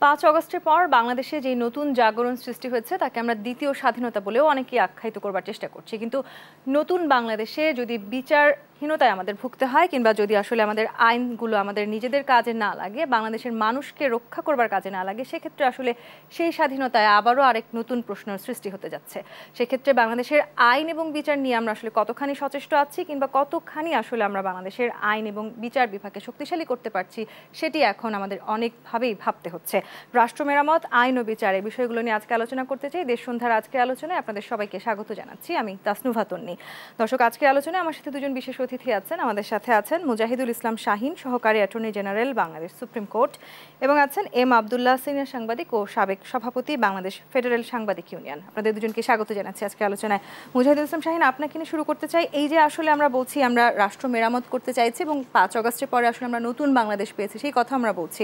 5 অগস্টের পর বাংলাদেশে যে নতুন জাগরণ সৃষ্টি হয়েছে তাকে আমরা দ্বিতীয় স্বাধীনতা বলেও অনেকেই আখ্যায়িত করবার চেষ্টা করছি, কিন্তু নতুন বাংলাদেশে যদি বিচারহীনতায় আমাদের ভুগতে হয় কিংবা যদি আসলে আমাদের আইনগুলো আমাদের নিজেদের কাজে না লাগে, বাংলাদেশের মানুষকে রক্ষা করবার কাজে না লাগে, সেক্ষেত্রে আসলে সেই স্বাধীনতায় আবারও আরেক নতুন প্রশ্নের সৃষ্টি হতে যাচ্ছে। সেক্ষেত্রে বাংলাদেশের আইন এবং বিচার নিয়ে আমরা আসলে কতখানি সচেষ্ট আছি কিংবা কতখানি আসলে আমরা বাংলাদেশের আইন এবং বিচার বিভাগকে শক্তিশালী করতে পারছি, সেটি এখন আমাদের অনেকভাবেই ভাবতে হচ্ছে। রাষ্ট্র মেরামত, আইন ও বিচার, এই বিষয়গুলো নিয়ে আজকে আলোচনা করতে চাই। দেশ সন্ধ্যার আজকের আলোচনায় আপনাদের সবাইকে স্বাগত জানাচ্ছি। আমি তাসনুভা তন্নি। দর্শক, আজকের আলোচনায় আমার সাথে দুজন বিশেষ অতিথি আছেন। আমাদের সাথে আছেন মুজাহিদুল ইসলাম শাহীন, সহকারী attorney general, Bangladesh supreme court, এবং আছেন এম আব্দুল্লাহ, সিনিয়র সাংবাদিক ও সাবেক সভাপতি, বাংলাদেশ ফেডারেল সাংবাদিক ইউনিয়ন। আপনাদের দুজনকে স্বাগত জানাচ্ছি আজকের আলোচনায়। মুজাহিদুল ইসলাম শাহীন, আপনাকে নিয়ে শুরু করতে চাই। এই যে আসলে আমরা বলছি আমরা রাষ্ট্র মেরামত করতে চাইছি এবং 5 অগস্টের পরে আসলে আমরা নতুন বাংলাদেশ পেয়েছি, সেই কথা আমরা বলছি।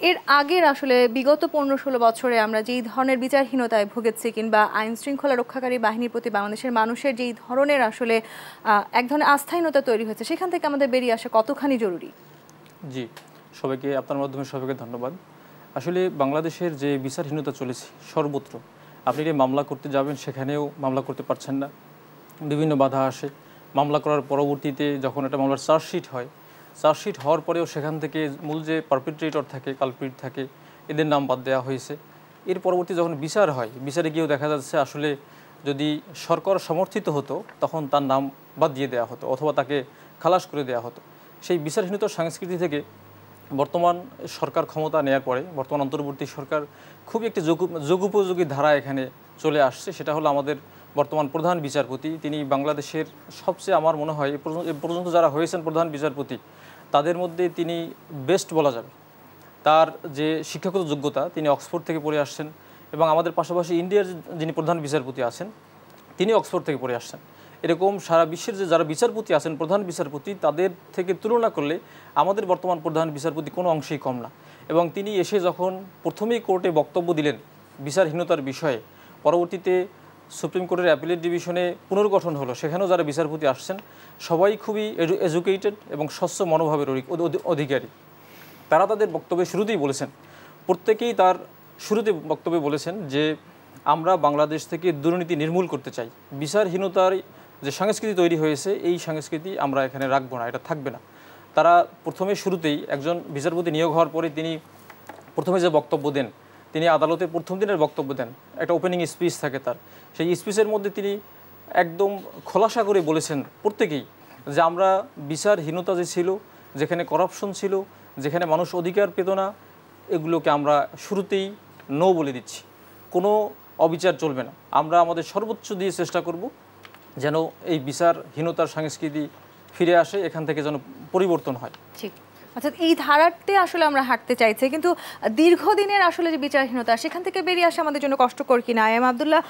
এর আগের আসলে বিগত 15-16 বছরে আমরা যেই ধরনের বিচারহীনতায় ভুগেছি কিংবা আইন শৃঙ্খলা রক্ষাকারী বাহিনীর প্রতি বাংলাদেশের মানুষের যেই ধরনের আসলে এক ধরনের আস্থাহীনতা তৈরি হয়েছে, সেখান থেকে আমাদের বেরিয়ে আসা কতখানি জরুরি? জি, সবাইকে আপনার মাধ্যমে সবাইকে ধন্যবাদ। আসলে বাংলাদেশের যে বিচারহীনতা চলেছে সর্বত্র, আপনি যে মামলা করতে যাবেন সেখানেও মামলা করতে পারছেন না, বিভিন্ন বাধা আসে। মামলা করার পরবর্তীতে যখন একটা মামলার চার্জশিট হওয়ার পরেও সেখান থেকে মূল যে পারপিট্রেটর থাকে, কালপ্রিট থাকে, এদের নাম বাদ দেওয়া হয়েছে। এর পরবর্তী যখন বিচার হয়, বিচারে গিয়েও দেখা যাচ্ছে আসলে যদি সরকার সমর্থিত হতো তখন তার নাম বাদ দিয়ে দেওয়া হতো অথবা তাকে খালাস করে দেওয়া হতো। সেই বিচারহীনতার সংস্কৃতি থেকে বর্তমান সরকার ক্ষমতা নেওয়ার পরে বর্তমান অন্তর্বর্তী সরকার খুবই একটি যুগোপযোগী ধারা এখানে চলে আসছে। সেটা হলো আমাদের বর্তমান প্রধান বিচারপতি। তিনি বাংলাদেশের সবচেয়ে, আমার মনে হয় এ পর্যন্ত যারা হয়েছেন প্রধান বিচারপতি তাদের মধ্যে তিনি বেস্ট বলা যাবে। তার যে শিক্ষাগত যোগ্যতা, তিনি অক্সফোর্ড থেকে পড়ে আসছেন এবং আমাদের পাশাপাশি ইন্ডিয়ার যিনি প্রধান বিচারপতি আছেন তিনি অক্সফোর্ড থেকে পড়ে আসছেন। এরকম সারা বিশ্বের যে যারা বিচারপতি আছেন, প্রধান বিচারপতি, তাদের থেকে তুলনা করলে আমাদের বর্তমান প্রধান বিচারপতি কোনো অংশেই কম না। এবং তিনি এসে যখন প্রথমেই কোর্টে বক্তব্য দিলেন বিচারহীনতার বিষয়ে, পরবর্তীতে সুপ্রিম কোর্টের অ্যাপিলেট ডিভিশনে পুনর্গঠন হলো, সেখানেও যারা বিচারপতি আসছেন সবাই খুবই এডুকেটেড এবং স্বচ্ছ মনোভাবের অধিকারী। তারা তাদের বক্তব্যে শুরুতেই বলেছেন, প্রত্যেকেই তার শুরুতে বক্তব্যে বলেছেন যে আমরা বাংলাদেশ থেকে দুর্নীতি নির্মূল করতে চাই। বিচারহীনতার যে সংস্কৃতি তৈরি হয়েছে এই সংস্কৃতি আমরা এখানে রাখবো না, এটা থাকবে না। তারা প্রথমে শুরুতেই একজন বিচারপতি নিয়োগ হওয়ার পরে তিনি প্রথমে যে বক্তব্য দেন, তিনি আদালতে প্রথম দিনের বক্তব্য দেন, একটা ওপেনিং স্পিচ থাকে তার। সেই স্পিচের মধ্যে তিনি একদম খোলাসা করে বলেছেন প্রত্যেকেই যে আমরা বিচারহীনতা যে ছিল, যেখানে করাপশন ছিল, যেখানে মানুষ অধিকার পেত না, এগুলোকে আমরা শুরুতেই নো বলে দিচ্ছি। কোনো অবিচার চলবে না। আমরা আমাদের সর্বোচ্চ দিয়ে চেষ্টা করব যেন এই বিচারহীনতার সংস্কৃতি ফিরে আসে, এখান থেকে যেন পরিবর্তন হয়। ঠিক, অর্থাৎ এই ধারাতে আসলে আমরা হাঁটতে চাইছি, কিন্তু দীর্ঘদিনের আসলে যে বিচারহীনতা, সেখান থেকে বেরিয়ে আসা আমাদের জন্য কষ্টকর কিনা? এম আব্দুল্লাহ,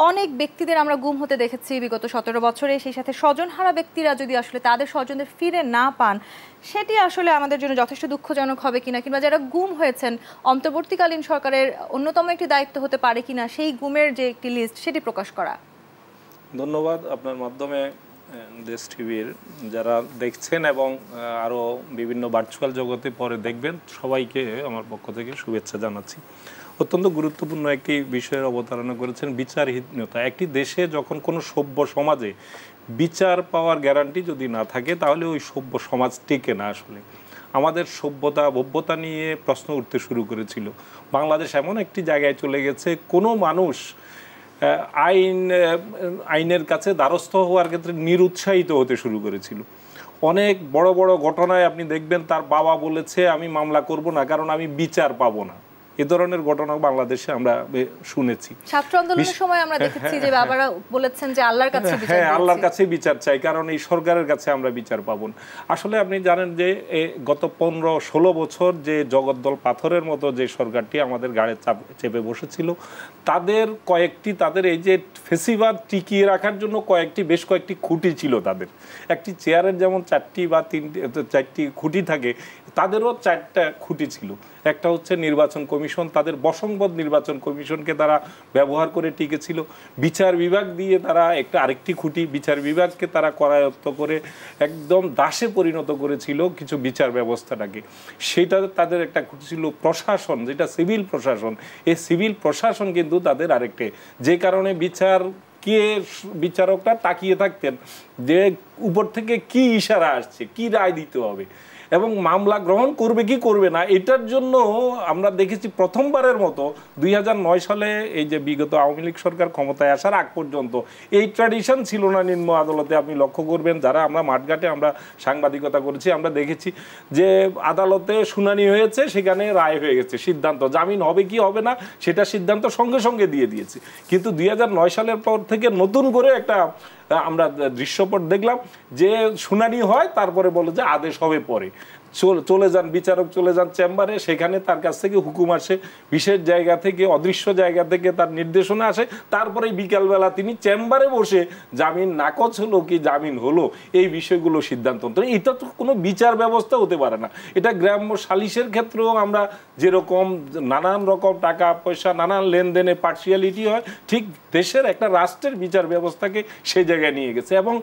অনেক ব্যক্তিদের আমরা গুম হতে দেখেছি বিগত 17 বছরে। সেই সাথে স্বজনহারা ব্যক্তিরা যদি আসলে তাদের স্বজনদের ফিরে না পান, সেটি আসলে আমাদের জন্য যথেষ্ট দুঃখজনক হবে কিনা, কিংবা যারা গুম হয়েছেন অন্তর্বর্তীকালীন সরকারের অন্যতম একটি দায়িত্ব হতে পারে কিনা সেই গুমের যে একটি লিস্ট সেটি প্রকাশ করা। ধন্যবাদ। আপনার মাধ্যমে দেশ টিভির যারা দেখছেন এবং আরও বিভিন্ন ভার্চুয়াল জগতে পরে দেখবেন সবাইকে আমার পক্ষ থেকে শুভেচ্ছা জানাচ্ছি। অত্যন্ত গুরুত্বপূর্ণ একটি বিষয়ের অবতারণা করেছেন, বিচারহীনতা। একটি দেশে যখন কোনো সভ্য সমাজে বিচার পাওয়ার গ্যারান্টি যদি না থাকে তাহলে ওই সভ্য সমাজ টিকে না। আসলে আমাদের ভব্যতা নিয়ে প্রশ্ন উঠতে শুরু করেছিল। বাংলাদেশ এমন একটি জায়গায় চলে গেছে, কোনো মানুষ আইনের কাছে দ্বারস্থ হওয়ার ক্ষেত্রে নিরুৎসাহিত হতে শুরু করেছিল। অনেক বড় বড় ঘটনায় আপনি দেখবেন তার বাবা বলেছে আমি মামলা করব না কারণ আমি বিচার পাবো না। এ ধরনের ঘটনা বাংলাদেশে আমরা শুনেছি। ছাত্র আন্দোলনের সময় আমরা দেখেছি যে বাবারা বলেছেন যে আল্লাহর কাছে বিচার, হ্যাঁ, আল্লাহর কাছে বিচার চাই কারণ এই সরকারের কাছে আমরা বিচার পাবো না। আসলে আপনি জানেন যে গত 15-16 বছর যে জগদ্দল পাথরের মতো যে সরকারটি আমাদের গাড়ে চেপে বসেছিল, তাদের এই যে ফেসিবাদ টিকিয়ে রাখার জন্য বেশ কয়েকটি খুঁটি ছিল তাদের। একটি চেয়ারের যেমন 4টি বা 4টি খুঁটি থাকে, তাদেরও 4টা খুঁটি ছিল। একটা হচ্ছে নির্বাচন কমিশন, কমিশন তাদের বশংবদ নির্বাচন কমিশনকে তারা ব্যবহার করে টিকেছিল। বিচার বিভাগ দিয়ে তারা আরেকটি খুঁটি, বিচার বিভাগকে তারা করায়ত্ত করে একদম দাসে পরিণত করেছিল কিছু বিচার ব্যবস্থাটাকে। সেটা তাদের একটা খুঁটি ছিল প্রশাসন, যেটা সিভিল প্রশাসন। এই সিভিল প্রশাসন কিন্তু তাদের আরেকটি, যে কারণে বিচারকরা তাকিয়ে থাকতেন যে উপর থেকে কি ইশারা আসছে, কি রায় দিতে হবে এবং মামলা গ্রহণ করবে কি করবে না। এটার জন্য আমরা দেখেছি প্রথমবারের মতো 2009 সালে এই যে বিগত আওয়ামী লীগ সরকার ক্ষমতায় আসার আগ পর্যন্ত এই ট্র্যাডিশন ছিল না নিম্ন আদালতে। আপনি লক্ষ্য করবেন, যারা আমরা মাঠঘাটে আমরা সাংবাদিকতা করেছি, আমরা দেখেছি যে আদালতে শুনানি হয়েছে, সেখানে রায় হয়ে গেছে, সিদ্ধান্ত জামিন হবে কি হবে না সেটা সিদ্ধান্ত সঙ্গে সঙ্গে দিয়ে দিয়েছে। কিন্তু 2009 সালের পর থেকে নতুন করে একটা আমরা দৃশ্যপট দেখলাম যে শুনানি হয়, তারপরে বলে যে আদেশ হবে পরে। চলে যান বিচারক, চলে যান চেম্বারে, সেখানে তার কাছ থেকে হুকুম আসে, বিশেষ জায়গা থেকে, অদৃশ্য জায়গা থেকে তার নির্দেশনা আসে, তারপরে বিকালবেলা তিনি চেম্বারে বসে জামিন নাকচ হলো কি জামিন হলো এই বিষয়গুলো সিদ্ধান্ত। এটা তো কোনো বিচার ব্যবস্থা হতে পারে না। এটা গ্রাম্য সালিশের ক্ষেত্রেও আমরা যেরকম নানান রকম টাকা পয়সা, নানান লেনদেনে পার্সিয়ালিটি হয়, ঠিক দেশের একটা রাষ্ট্রের বিচার ব্যবস্থাকে সেই জায়গায় নিয়ে গেছে। এবং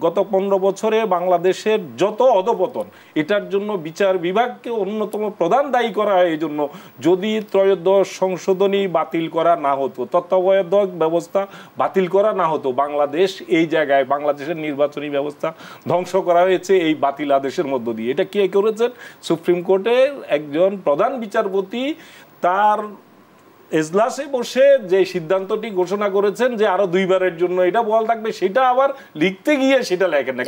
গত 15 বছরে বাংলাদেশের যত অধপতন, এটার জন্য বিচার বিভাগকে অন্যতম প্রধান দায়ী করা হয়। এই জন্য যদি ত্রয়োদশ সংশোধনী বাতিল করা না হতো, তত্ত্বাবধায়ক ব্যবস্থা বাতিল করা না হতো, বাংলাদেশ এই জায়গায়, বাংলাদেশের নির্বাচনী ব্যবস্থা ধ্বংস করা হয়েছে এই বাতিল আদেশের মধ্য দিয়ে। এটা কে করেছেন? সুপ্রিম কোর্টের একজন প্রধান বিচারপতি তার এজলাসে বসে যে সিদ্ধান্তটি ঘোষণা করেছেন যে আরো 2 বারের জন্য এটা বল থাকবে, সেটা আবার লিখতে গিয়ে সেটা লেখেন না।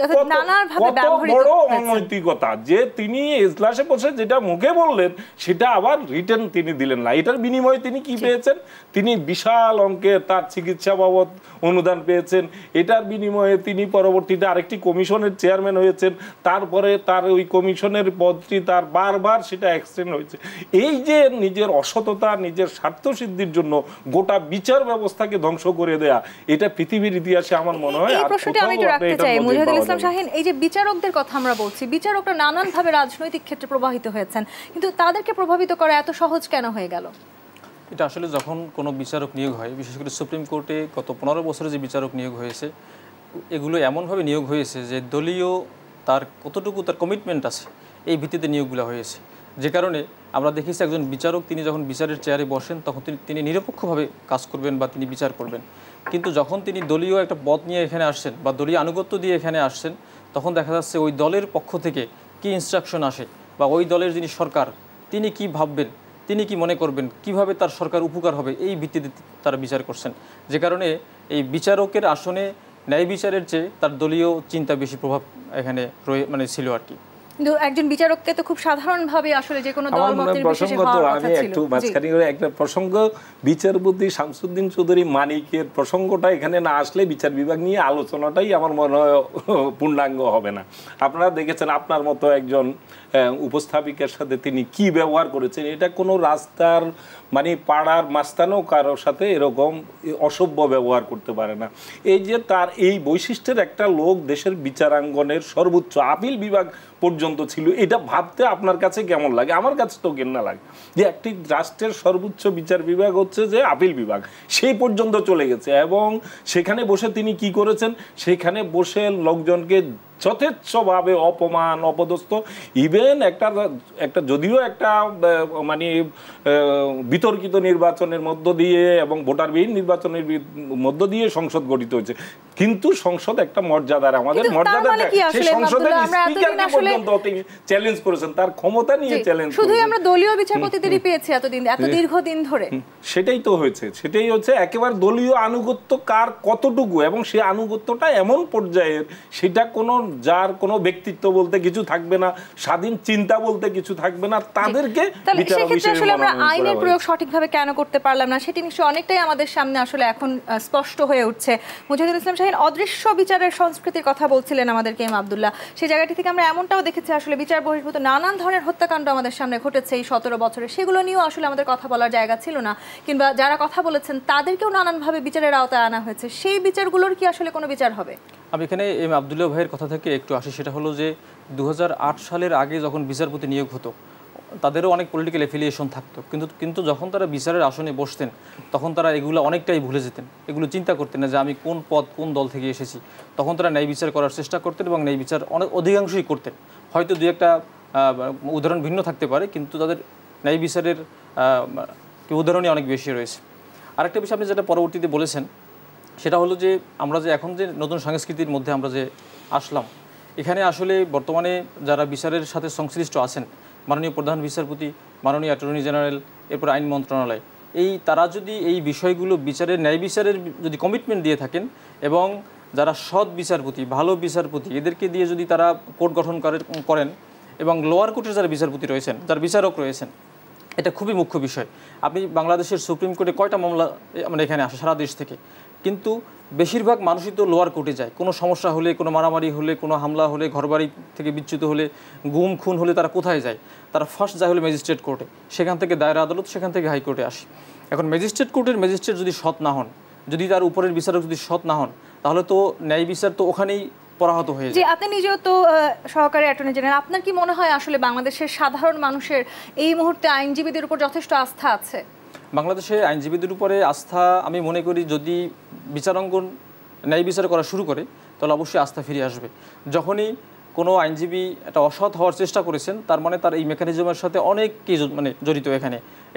কত বড় অনৈতিকতা যে তিনি এজলাসে বসে যেটা মুখে বললেন সেটা আবার রিটেন তিনি দিলেন না। এটার বিনিময়ে তিনি কি পেয়েছেন? তিনি বিশাল অঙ্কের তার চিকিৎসা বাবদ অনুদান পেয়েছেন। এটার বিনিময়ে তিনি পরবর্তীতে আরেকটি কমিশনের চেয়ারম্যান হয়েছেন। তারপরে তার ওই কমিশনের পদটি তার বারবার সেটা এক্সটেন্ড হয়েছে। এই যে নিজের অসততা, নিজের স্বার্থ সিদ্ধির জন্য গোটা বিচার ব্যবস্থাকে ধ্বংস করে দেয়া, এটা পৃথিবীর ইতিহাসে আমার মনে হয়। এই প্রশ্নটি আমি একটু রাখতে চাই মুজাহিদুল ইসলাম শাহীন, এই যে বিচারকদের কথা আমরা বলছি, বিচারকরা নানানভাবে রাজনৈতিক ক্ষেত্রে প্রবাহিত হয়েছেন, কিন্তু তাদেরকে প্রভাবিত করা এত সহজ কেন হয়ে গেল? এটা আসলে যখন কোনো বিচারক নিয়োগ হয়, বিশেষ করে সুপ্রিম কোর্টে গত 15 বছরে যে বিচারক নিয়োগ হয়েছে, এগুলো এমনভাবে নিয়োগ হয়েছে যে দলীয় তার কতটুকু তার কমিটমেন্ট আছে এই ভিত্তিতে নিয়োগগুলো হয়েছে। যে কারণে আমরা দেখেছি একজন বিচারক তিনি যখন বিচারের চেয়ারে বসেন তখন তিনি নিরপেক্ষভাবে কাজ করবেন বা তিনি বিচার করবেন। কিন্তু যখন তিনি দলীয় একটা পদ নিয়ে এখানে আসছেন বা দলীয় আনুগত্য দিয়ে এখানে আসছেন, তখন দেখা যাচ্ছে ওই দলের পক্ষ থেকে কি ইনস্ট্রাকশন আসে বা ওই দলের যিনি সরকার তিনি কি ভাববেন, তিনি কি মনে করবেন, কিভাবে তার সরকার উপকার হবে, এই ভিত্তিতে তারা বিচার করছেন। যে কারণে এই বিচারকের আসনে ন্যায় বিচারের চেয়ে তার দলীয় চিন্তা বেশি প্রভাব এখানে ছিল আর কি। কিন্তু একজন বিচারককে তো খুব সাধারণভাবে আসলে যে কোনো দল মতের বিশেষে হওয়ার কথা ছিল। আমি একটু মাঝখানে একটা প্রসঙ্গ, বিচারপতি শামসুদ্দিন চৌধুরী মানিকের প্রসঙ্গটা এখানে না আসলে বিচার বিভাগ নিয়ে আলোচনাটাই আমার মনে হয় পূর্ণাঙ্গ হবে না। আপনারা দেখেছেন আপনার মতো একজন উপস্থাপিকার সাথে তিনি কি ব্যবহার করেছেন। এটা কোনো রাস্তার পাড়ার মাস্তানও কারোর সাথে এরকম অসভ্য ব্যবহার করতে পারে না। এই যে তার এই বৈশিষ্ট্যের একটা লোক দেশের বিচারাঙ্গনের সর্বোচ্চ আপিল বিভাগ পর্যন্ত ছিল, এটা ভাবতে আপনার কাছে কেমন লাগে? আমার কাছে তো ঘেন্না লাগে যে একটি রাষ্ট্রের সর্বোচ্চ বিচার বিভাগ হচ্ছে যে আপিল বিভাগ, সেই পর্যন্ত চলে গেছে। এবং সেখানে বসে তিনি কি করেছেন? সেখানে বসে লোকজনকে যথেচ্ছভাবে অপমান, অপদস্থ, ইভেন একটা যদিও একটা বিতর্কিত নির্বাচনের মধ্য দিয়ে এবং ভোটারবিহীন নির্বাচনের মধ্য দিয়ে সংসদ গঠিত হয়েছে, কিন্তু সংসদ একটা মর্যাদার, আমাদের মর্যাদা, সেই সংসদের স্পিকারকে পর্যন্ত তিনি চ্যালেঞ্জ করেছেন, তার ক্ষমতা নিয়ে চ্যালেঞ্জ করেছেন। শুধুই আমরা দলীয় বিচারপতিদেরই পেয়েছি এতদিন, এত দীর্ঘদিন ধরে। সেটাই তো হয়েছে, সেটাই হচ্ছে একেবারে দলীয় আনুগত্য কার কতটুকু, এবং সেই আনুগত্যটা এমন পর্যায়ের, সেটা কোনো যার কোনো ব্যক্তিত্ব বলতে কিছু থাকবে না, স্বাধীন চিন্তা বলতে কিছু থাকবে না, তাদেরকে আসলে আমরা আইনের প্রয়োগ সঠিকভাবে কেন করতে পারলাম না সেটি নিশ্চয়ই অনেকটাই আমাদের সামনে আসলে এখন স্পষ্ট হয়ে উঠছে। মুজাহিদুল ইসলাম শাহীন, অদৃশ্য বিচারের সংস্কৃতির কথা বলছিলেন আমাদেরকে এম আব্দুল্লাহ, সেই জায়গাটি থেকে আমরা এমনটাও দেখেছি আসলে বিচার বহির্ভূত নানান ধরনের হত্যাকাণ্ড আমাদের সামনে ঘটেছে এই 17 বছরে, সেগুলো নিয়েও আসলে আমাদের কথা বলার জায়গা ছিল না, কিংবা যারা কথা বলেছেন তাদেরকেও নানানভাবে বিচারের আওতায় আনা হয়েছে। সেই বিচারগুলোর কি আসলে কোনো বিচার হবে? আমি এখানে এম আব্দুল্লাহ ভাইয়ের কথা থেকে একটু আসি। সেটা হলো যে 2008 সালের আগে যখন বিচারপতি নিয়োগ হতো, তাদেরও অনেক পলিটিক্যাল অ্যাফিলিয়েশন থাকতো, কিন্তু যখন তারা বিচারের আসনে বসতেন তখন তারা এগুলো অনেকটাই ভুলে যেতেন, এগুলো চিন্তা করতেন না যে আমি কোন পদ কোন দল থেকে এসেছি। তখন তারা ন্যায় বিচার করার চেষ্টা করতেন এবং ন্যায় বিচার অধিকাংশই করতেন। হয়তো দুই একটা উদাহরণ ভিন্ন থাকতে পারে, কিন্তু তাদের ন্যায় বিচারের উদাহরণই অনেক বেশি রয়েছে। আরেকটা বিষয় আপনি যেটা পরবর্তীতে বলেছেন সেটা হলো যে আমরা যে এখন যে নতুন সংস্কৃতির মধ্যে আমরা যে আসলাম, এখানে আসলে বর্তমানে যারা বিচারের সাথে সংশ্লিষ্ট আছেন, মাননীয় প্রধান বিচারপতি, মাননীয় অ্যাটর্নি জেনারেল, এরপর আইন মন্ত্রণালয়, তারা যদি এই বিষয়গুলো বিচারের ন্যায় বিচারের যদি কমিটমেন্ট দিয়ে থাকেন এবং যারা সৎ বিচারপতি, ভালো বিচারপতি, এদেরকে দিয়ে যদি তারা কোর্ট গঠন করেন এবং লোয়ার কোর্টের যারা বিচারপতি রয়েছেন, যারা বিচারক রয়েছেন, এটা খুবই মুখ্য বিষয়। আপনি বাংলাদেশের সুপ্রিম কোর্টে কয়টা মামলা মানে এখানে আসে সারা দেশ থেকে, কিন্তু বেশিরভাগ মানুষই তো লোয়ার কোর্টে যায়। কোনো সমস্যা হলে, কোনো মারামারি হলে, কোনো হামলা হলে, ঘরবাড়ি থেকে বিচ্যুত হলে, গুম খুন হলে তারা কোথায় যায়? তারা ফার্স্ট যায় হলে ম্যাজিস্ট্রেট কোর্টে, সেখান থেকে দায়রা আদালত, সেখান থেকে হাইকোর্টে আসে। এখন ম্যাজিস্ট্রেট কোর্টের ম্যাজিস্ট্রেট যদি সৎ না হন, যদি তার উপরের বিচারক যদি সৎ না হন, তাহলে তো ন্যায় বিচার তো ওখানেই পরাহত হয়ে যায়। জি, আপনি নিজেও তো সহকারী অ্যাটর্নি জেনারেল, আপনার কি মনে হয় আসলে বাংলাদেশের সাধারণ মানুষের এই মুহূর্তে আইনজীবীদের উপর যথেষ্ট আস্থা আছে? বাংলাদেশে আইনজীবীদের উপরে আস্থা আমি মনে করি যদি বিচারাঙ্গন ন্যায় বিচার করা শুরু করে তাহলে অবশ্যই আস্থা ফিরে আসবে। যখনই কোনো আইনজীবী একটা অসৎ হওয়ার চেষ্টা করেছেন, তার মানে তার এই মেকানিজমের সাথে অনেকেই মানে জড়িত।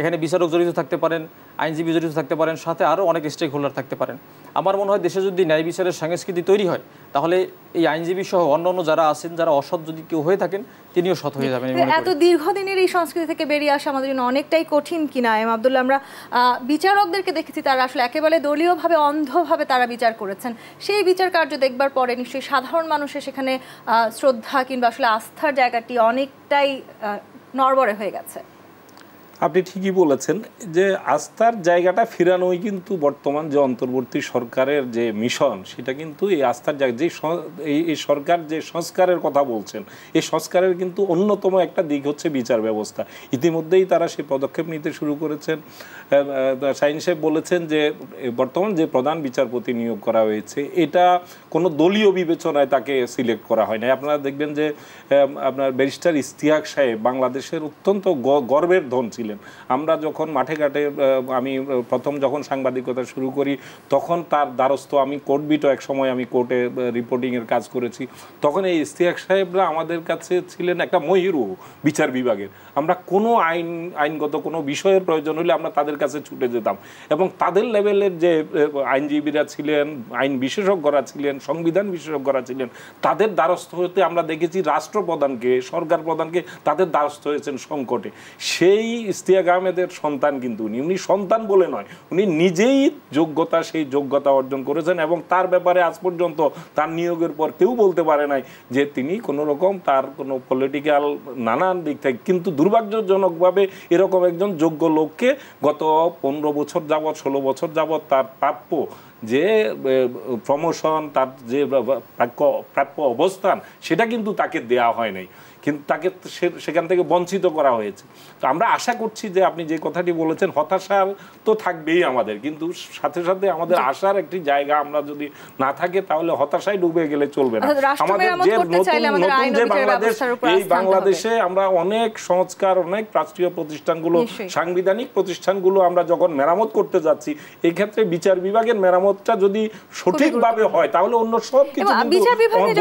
এখানে বিচারক জড়িত থাকতে পারেন, আইনজীবী জড়িত থাকতে পারেন, সাথে আরও অনেক স্টেক হোল্ডার থাকতে পারেন। আমার মনে হয় দেশে যদি ন্যায় বিচারের সংস্কৃতি তৈরি হয় তাহলে এই আইনজীবী সহ অন্যান্য যারা আছেন, যারা অসৎ যদি কেউ হয়ে থাকেন, তিনিও সৎ হয়ে যাবেন। এত দীর্ঘদিনের এই সংস্কৃতি থেকে বেরিয়ে আসা আমাদের জন্য অনেকটাই কঠিন কিনা এম আব্দুল্লাহ? আমরা বিচারকদেরকে দেখেছি তারা আসলে একেবারে দলীয়ভাবে অন্ধভাবে তারা বিচার করেছেন। সেই বিচার কার্য দেখবার পরে নিশ্চয়ই সাধারণ মানুষের সেখানে শ্রদ্ধা কিংবা আসলে আস্থার জায়গাটি অনেকটাই নড়বড়ে হয়ে গেছে। আপনি ঠিকই বলেছেন যে আস্থার জায়গাটা ফেরানোই কিন্তু বর্তমান যে অন্তর্বর্তী সরকারের যে মিশন, সেটা কিন্তু এই আস্থার জায়গা, যে এই সরকার যে সংস্কারের কথা বলছেন, এই সংস্কারের কিন্তু অন্যতম একটা দিক হচ্ছে বিচার ব্যবস্থা। ইতিমধ্যেই তারা সেই পদক্ষেপ নিতে শুরু করেছেন। শাহীন সাহেব বলেছেন যে বর্তমান যে প্রধান বিচারপতি নিয়োগ করা হয়েছে এটা কোনো দলীয় বিবেচনায় তাকে সিলেক্ট করা হয় না। আপনারা দেখবেন যে আপনার ব্যারিস্টার ইশতিয়াক সাহেব বাংলাদেশের অত্যন্ত গর্বের ধন ছিলেন। আমরা যখন মাঠে ঘাটে, আমি প্রথম যখন সাংবাদিকতা শুরু করি তখন তার দ্বারস্থ আমি কোর্টবিটও এক সময় আমি কোর্টে রিপোর্টিংয়ের কাজ করেছি, তখন এই ইশতিয়াক সাহেবরা আমাদের কাছে ছিলেন একটা মহিরু বিচার বিভাগের। আমরা কোনো আইনগত কোনো বিষয়ের প্রয়োজন হলে আমরা তাদের কাছে ছুটে যেতাম এবং তাদের লেভেলের যে আইনজীবীরা ছিলেন, আইন বিশেষজ্ঞরা ছিলেন, সংবিধান বিশেষজ্ঞরা ছিলেন, তাদের দ্বারস্থ হতে আমরা দেখেছি রাষ্ট্রপ্রধানকে, সরকার প্রধানকে তাদের দ্বারস্থ হয়েছেন সংকটে। সেই ইশতিয়াক আহমেদের সন্তান কিন্তু উনি সন্তান বলে নয়, উনি নিজেই সেই যোগ্যতা অর্জন করেছেন এবং তার ব্যাপারে আজ পর্যন্ত তার নিয়োগের পর কেউ বলতে পারে নাই যে তিনি কোনো রকম তার কোনো পলিটিক্যাল নানান দিক থেকে, কিন্তু দুর্ভাগ্যজনকভাবে এরকম একজন যোগ্য লোককে গত 15 বছর যাবৎ 16 বছর যাবৎ তার প্রাপ্য যে প্রমোশন, তার যে প্রাপ্য অবস্থান, সেটা কিন্তু তাকে দেয়া হয় নাই, কিন্তু তাকে সেখান থেকে বঞ্চিত করা হয়েছে। তো আমরা আশা করছি যে আপনি যে কথাটি বলেছেন, হতাশা তো থাকবেই আমাদের, কিন্তু সাথে সাথে আমাদের আশার একটি জায়গা আমরা যদি না থাকে তাহলে হতাশায় ডুবে গেলে চলবে না। আমাদের যে নতুন যে বাংলাদেশ, এই বাংলাদেশে আমরা অনেক সংস্কার, অনেক রাষ্ট্রীয় প্রতিষ্ঠানগুলো, সাংবিধানিক প্রতিষ্ঠানগুলো আমরা যখন মেরামত করতে যাচ্ছি, এই ক্ষেত্রে বিচার বিভাগের মেরামতটা যদি সঠিকভাবে হয় তাহলে অন্য সব কিছু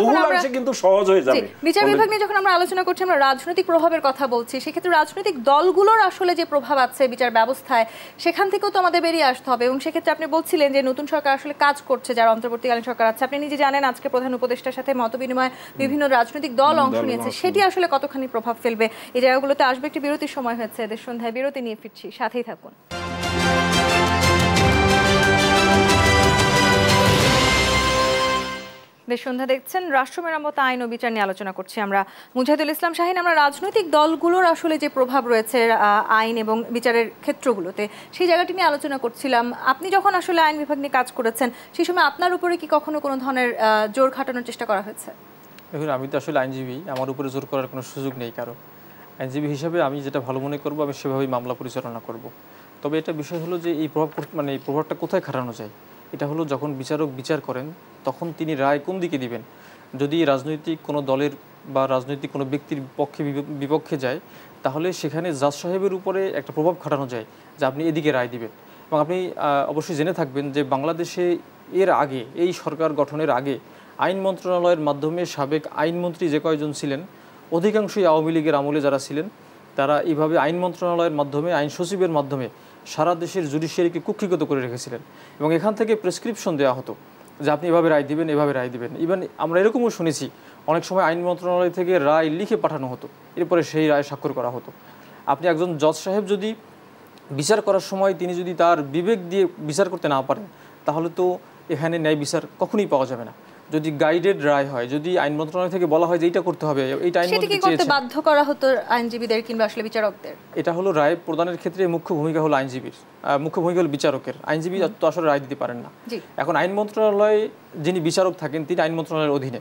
বহুলাংশে কিন্তু সহজ হয়ে যাবে। বিচার বিভাগ নিয়ে যখন আমরা আলোচনা করছি, আমরা রাজনৈতিক প্রভাবের কথা বলছি, সেক্ষেত্রে রাজনৈতিক দলগুলোর আসলে যে প্রভাব আছে বিচার ব্যবস্থায়, সেখান থেকেও তো আমাদের বেরিয়ে আসতে হবে। এবং সেক্ষেত্রে আপনি বলছিলেন যে নতুন সরকার আসলে কাজ করছে, যারা অন্তর্বর্তীকালীন সরকার আছে, আপনি নিজে জানেন আজকে প্রধান উপদেষ্টার সাথে মতবিনিময় বিভিন্ন রাজনৈতিক দল অংশ নিয়েছে, সেটি আসলে কতখানি প্রভাব ফেলবে এই জায়গাগুলোতে আসবে। একটি বিরতির সময় হয়েছে, এদের সন্ধ্যায় বিরতি নিয়ে ফিরছি, সাথেই থাকুন। দেশ সন্ধ্যা দেখছেন, রাষ্ট্র মেরামত আইন ও বিচার নিয়ে আলোচনা করছি আমরা। মুজাহিদুল ইসলাম শাহীন, আমরা রাজনৈতিক দলগুলোর আসলে যে প্রভাব রয়েছে আইন এবং বিচারের ক্ষেত্রগুলোতে, সেই জায়গাটি নিয়ে আলোচনা করছিলাম। আপনি যখন আসলে আইন বিভাগ নিয়ে কাজ করেছেন, সেই সময় আপনার উপরে কি কখনো কোনো ধরনের জোর খাটানোর চেষ্টা করা হয়েছে? দেখুন, আমি তো আসলে আইনজীবী, আমার উপরে জোর করার কোনো সুযোগ নেই কারো। আইনজীবী হিসাবে আমি যেটা ভালো মনে করবো আমি সেভাবেই মামলা পরিচালনা করব। তবে এটা বিষয় হলো যে এই প্রভাবটা কোথায় খাটানো যায়, এটা হলো যখন বিচারক বিচার করেন তখন তিনি রায় কোন দিকে দিবেন। যদি রাজনৈতিক কোনো দলের বা রাজনৈতিক কোনো ব্যক্তির পক্ষে বিপক্ষে যায়, তাহলে সেখানে জাজ সাহেবের উপরে একটা প্রভাব খাটানো যায় যে আপনি এদিকে রায় দিবেন। এবং আপনি অবশ্যই জেনে থাকবেন যে বাংলাদেশে এর আগে, এই সরকার গঠনের আগে আইন মন্ত্রণালয়ের মাধ্যমে সাবেক আইনমন্ত্রী যে কয়জন ছিলেন, অধিকাংশই আওয়ামী লীগের আমলে যারা ছিলেন, তারা এইভাবে আইন মন্ত্রণালয়ের মাধ্যমে, আইন সচিবের মাধ্যমে সারা দেশের জুডিশিয়ারিকে কুক্ষিগত করে রেখেছিলেন। এবং এখান থেকে প্রেসক্রিপশন দেওয়া হতো যে আপনি এভাবে রায় দিবেন, এভাবে রায় দিবেন। ইভেন আমরা এরকমও শুনেছি অনেক সময় আইন মন্ত্রণালয় থেকে রায় লিখে পাঠানো হতো, এরপরে সেই রায় স্বাক্ষর করা হতো। আপনি একজন জজ সাহেব যদি বিচার করার সময় তিনি যদি তার বিবেক দিয়ে বিচার করতে না পারেন, তাহলে তো এখানে ন্যায় বিচার কখনোই পাওয়া যাবে না। যদি গাইডেড রায় হয়, যদি আইন মন্ত্রণালয় থেকে বলা হয় যে এইটা করতে হবে, এইটা আইনমন্ত্রী চেয়েছেন, বাধ্য করা হতো আইনজীবীদের কিংবা আসলে বিচারকদের। এটা হলো রায় প্রদানের ক্ষেত্রে মুখ্য ভূমিকা হলো আইনজীবীর, মুখ্য ভূমিকা হলো বিচারকের। আইনজীবী তো আসলে রায় দিতে পারেন না। এখন আইন মন্ত্রণালয়ে যিনি বিচারক থাকেন তিনি আইন মন্ত্রণালয়ের অধীনে,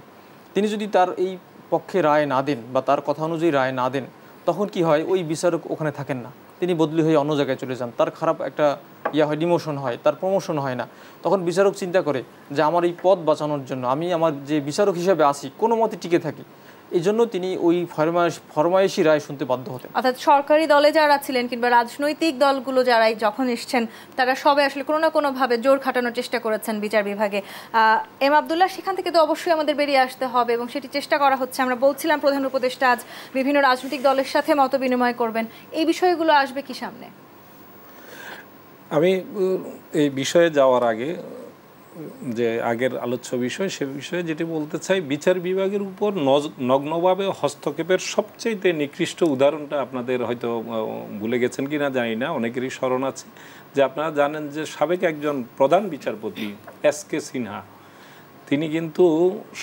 তিনি যদি তার এই পক্ষে রায় না দেন বা তার কথা অনুযায়ী রায় না দেন, তখন কি হয়, ওই বিচারক ওখানে থাকেন না, তিনি বদলি হয়ে অন্য জায়গায় চলে যান, তার খারাপ একটা হয়, ডিমোশন হয়, তার প্রমোশন হয় না। তখন বিচারক চিন্তা করে যে আমার এই পদ বাঁচানোর জন্য আমি আমার যে বিচারক হিসেবে আসি কোনো মতে টিকে থাকি, এই জন্য তিনি ওই ফরমায়েশি রায় শুনতে বাধ্য হতেন। অর্থাৎ সরকারি দলে যারা ছিলেন কিংবা রাজনৈতিক দলগুলো যারা যখন এসছেন, তারা সবাই আসলে কোনো না কোনোভাবে জোর খাটানোর চেষ্টা করেছেন বিচার বিভাগে। এম আব্দুল্লাহ, সেখান থেকে তো অবশ্যই আমাদের বেরিয়ে আসতে হবে এবং সেটি চেষ্টা করা হচ্ছে। আমরা বলছিলাম প্রধান উপদেষ্টা আজ বিভিন্ন রাজনৈতিক দলের সাথে মত বিনিময় করবেন, এই বিষয়গুলো আসবে কি সামনে? আমি এই বিষয়ে যাওয়ার আগে যে আগের আলোচ্য বিষয়, সে বিষয়ে যেটি বলতে চাই, বিচার বিভাগের উপর নগ্নভাবে হস্তক্ষেপের সবচেয়ে নিকৃষ্ট উদাহরণটা আপনাদের হয়তো ভুলে গেছেন কি না জানি না, অনেকেরই স্মরণ আছে যে আপনারা জানেন যে সাবেক একজন প্রধান বিচারপতি এস.কে. সিনহা, তিনি কিন্তু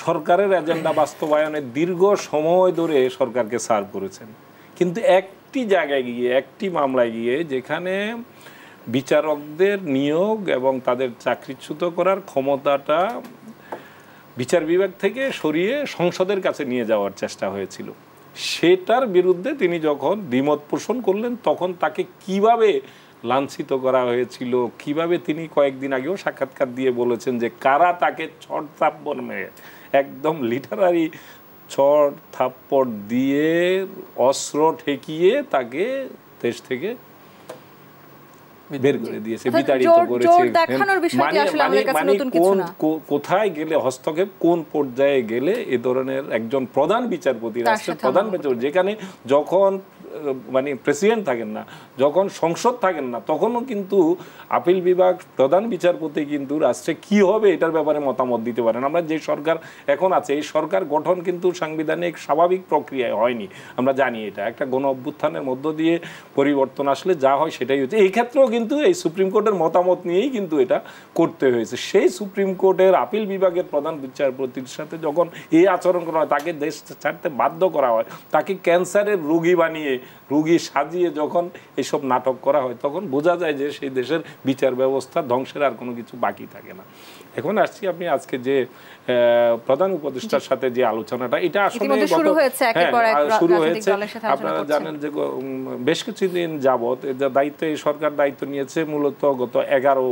সরকারের এজেন্ডা বাস্তবায়নে দীর্ঘ সময় ধরে সরকারকে সার্ভ করেছেন, কিন্তু একটি জায়গায় গিয়ে, একটি মামলায় গিয়ে, যেখানে বিচারকদের নিয়োগ এবং তাদের চাকরিচ্যুত করার ক্ষমতাটা বিচার বিভাগ থেকে সরিয়ে সংসদের কাছে নিয়ে যাওয়ার চেষ্টা হয়েছিল, সেটার বিরুদ্ধে তিনি যখন দ্বিমত পোষণ করলেন, তখন তাকে কিভাবে লাঞ্ছিত করা হয়েছিল, কিভাবে তিনি কয়েকদিন আগেও সাক্ষাৎকার দিয়ে বলেছেন যে কারা তাকে ছড় থাপ্পড় মেরে, একদম লিটারারি ছড় থাপ্পড় দিয়ে অস্ত্র ঠেকিয়ে তাকে দেশ থেকে বের করে দিয়েছে, বিতাড়িত করেছে। মানে কোথায় গেলে হস্তক্ষেপ, কোন পর্যায়ে গেলে এ ধরনের একজন প্রধান বিচারপতি, রাষ্ট্রের প্রধান বিচারপতি, যেখানে যখন মানে প্রেসিডেন্ট থাকেন না, যখন সংসদ থাকেন না, তখনও কিন্তু আপিল বিভাগ প্রধান বিচারপতি কিন্তু রাষ্ট্রে কি হবে এটার ব্যাপারে মতামত দিতে পারেন। আমরা যে সরকার এখন আছে, এই সরকার গঠন কিন্তু সাংবিধানিক স্বাভাবিক প্রক্রিয়ায় হয়নি, আমরা জানি। এটা একটা গণ অভ্যুত্থানের মধ্য দিয়ে পরিবর্তন আসলে যা হয় সেটাই হচ্ছে। এই ক্ষেত্রেও কিন্তু এই সুপ্রিম কোর্টের মতামত নিয়েই কিন্তু এটা করতে হয়েছে। সেই সুপ্রিম কোর্টের আপিল বিভাগের প্রধান বিচারপতির সাথে যখন এই আচরণ করা হয়, তাকে দেশ ছাড়তে বাধ্য করা হয়, তাকে ক্যান্সারের রোগী বানিয়ে, রোগী সাজিয়ে যখন এইসব নাটক করা হয়, তখন বোঝা যায় যে সেই দেশের বিচার ব্যবস্থা ধ্বংসের আর কোনো কিছু বাকি থাকে না। এখন আসছি, আপনি আজকে যে প্রধান উপদেষ্টার সাথে যে আলোচনাটা, এটা আসলে শুরু হয়েছে। আপনারা জানেন যে বেশ কিছুদিন যাবৎ দায়িত্ব, এই সরকার দায়িত্ব নিয়েছে মূলত গত 11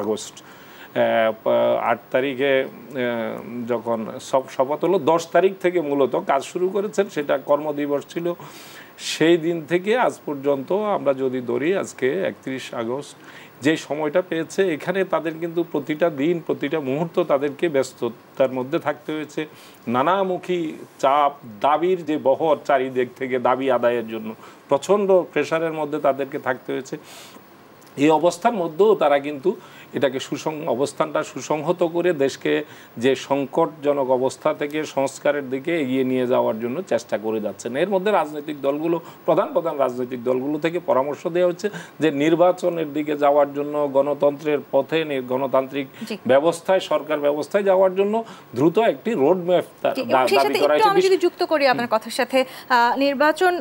আগস্ট। 8 তারিখে যখন শপথ হলো, 10 তারিখ থেকে মূলত কাজ শুরু করেছেন, সেটা কর্মদিবস ছিল। সেই দিন থেকে আজ পর্যন্ত আমরা যদি ধরি, আজকে 31 আগস্ট, যে সময়টা পেয়েছে, এখানে তাদের কিন্তু প্রতিটা দিন, প্রতিটা মুহূর্ত তাদেরকে ব্যস্ততার মধ্যে থাকতে হয়েছে। নানামুখী চাপ, দাবির যে বহর চারিদিক থেকে, দাবি আদায়ের জন্য প্রচণ্ড প্রেশারের মধ্যে তাদেরকে থাকতে হয়েছে। এই অবস্থার মধ্যেও তারা কিন্তু এটাকে অবস্থানটা সুসংহত করে দেশকে যে সংকটজনক অবস্থা থেকে সংস্কারের দিকে এগিয়ে নিয়ে যাওয়ার জন্য চেষ্টা করে যাচ্ছেন। এর মধ্যে রাজনৈতিক দলগুলো, প্রধান রাজনৈতিক দলগুলো থেকে পরামর্শ দেওয়া হচ্ছে যে নির্বাচনের দিকে যাওয়ার জন্য, গণতন্ত্রের পথে, গণতান্ত্রিক ব্যবস্থায়, সরকার ব্যবস্থায় যাওয়ার জন্য দ্রুত একটি রোড ম্যাপ দাবি করা হয়েছে। আমি যদি যুক্ত করি আপনার কথার সাথে, নির্বাচন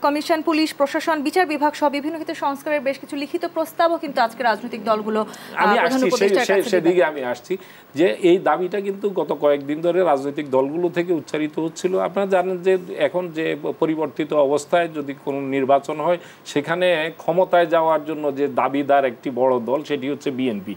কমিশন, পুলিশ প্রশাসন, বিচার বিভাগ সহ বিভিন্ন ক্ষেত্রে সংস্কারের বেশ কিছু লিখিত প্রস্তাবও কিন্তু আজকে রাজনৈতিক দলগুলো, সেদিকে আমি আসছি যে এই দাবিটা কিন্তু গত কয়েকদিন ধরে রাজনৈতিক দলগুলো থেকে উচ্চারিত হচ্ছিল। আপনারা জানেন যে এখন যে পরিবর্তিত অবস্থায় যদি কোনো নির্বাচন হয়, সেখানে ক্ষমতায় যাওয়ার জন্য যে দাবিদার একটি বড় দল, সেটি হচ্ছে বিএনপি।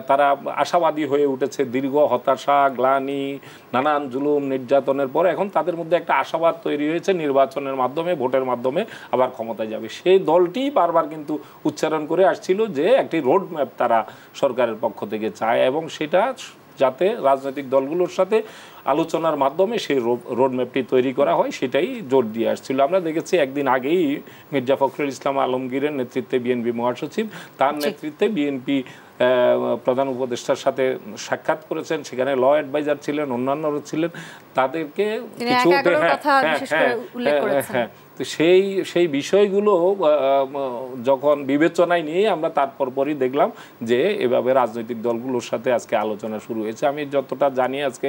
তারা আশাবাদী হয়ে উঠেছে। দীর্ঘ হতাশা, গ্লানি, নানান জুলুম নির্যাতনের পর এখন তাদের মধ্যে একটা আশাবাদ তৈরি হয়েছে নির্বাচনের মাধ্যমে, ভোটের মাধ্যমে আবার ক্ষমতায় যাবে। সেই দলটি বারবার কিন্তু উচ্চারণ করে আসছিল যে একটি রোড ম্যাপ তারা সরকারের পক্ষ থেকে চায় এবং সেটা যাতে রাজনৈতিক দলগুলোর সাথে আলোচনার মাধ্যমে সেই রোডম্যাপটি তৈরি করা হয় সেটাই জোর দিয়ে আসছিল। আমরা দেখেছি একদিন আগেই মির্জা ফখরুল ইসলাম আলমগীরের নেতৃত্বে বিএনপি মহাসচিব, তার নেতৃত্বে বিএনপি প্রধান উপদেষ্টার সাথে সাক্ষাৎ করেছেন, সেখানে ল অ্যাডভাইজার ছিলেন, অন্যান্যরা ছিলেন, তাদেরকে কিছু তো সেই বিষয়গুলো যখন বিবেচনায় নিয়ে আমরা তারপরই দেখলাম যে এভাবে রাজনৈতিক দলগুলোর সাথে আজকে আলোচনা শুরু হয়েছে। আমি যতটা জানি আজকে